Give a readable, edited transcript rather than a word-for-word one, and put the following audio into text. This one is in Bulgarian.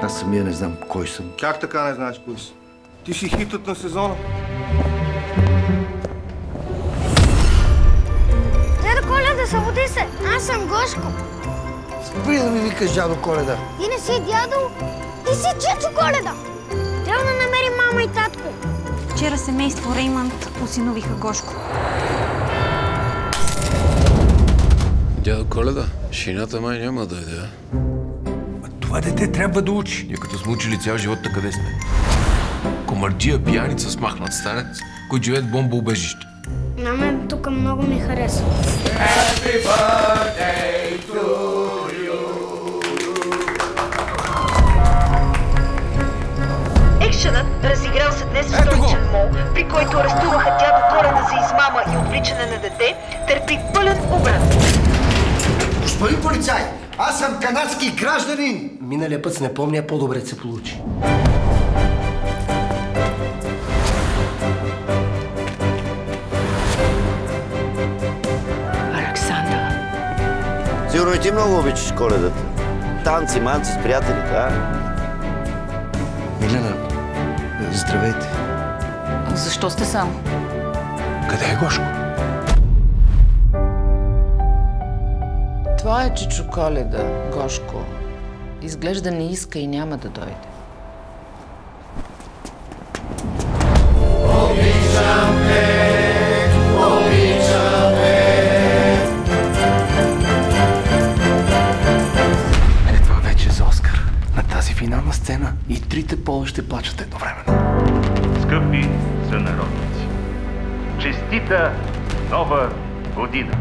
Аз самия не знам кой съм. Как така не знаеш кой си? Ти си хитът на сезона. Дядо Коледа, събуди се! Аз съм Гошко. Спри да ми викаш дядо Коледа. Ти не си дядо, ти си Чичо Коледа. Трябва да намерим мама и татко. Вчера семейство Реймънд осиновиха Гошко. Дядо Коледа, шината май няма да дойде, Това дете трябва да учи. Ние като сме учили цял живот, къде сме? Комарджия, пияница, смахнат старец, които живеят в бомбоубежище. На мен тук много ми харесва. Happy birthday to you. Екшенът, разиграл се днес в столичен мол, при който арестуваха дядо Коледа за измама и отвличане на дете, търпи пълен обрат. Господин полицай, аз съм канадски гражданин. Миналия път се не помня, по-добре се получи. Александър. Сигурно и ти много обичаш Коледата. Танци, манци с приятелите, а? Милена, здравейте. Защо сте сам? Къде е Гошко? Това е Чичо Коледа, Гошко. Изглежда не иска и няма да дойде. Това вече за Оскар. На тази финална сцена и трите пола ще плачат едновременно. Скъпи сънародници, честита нова година!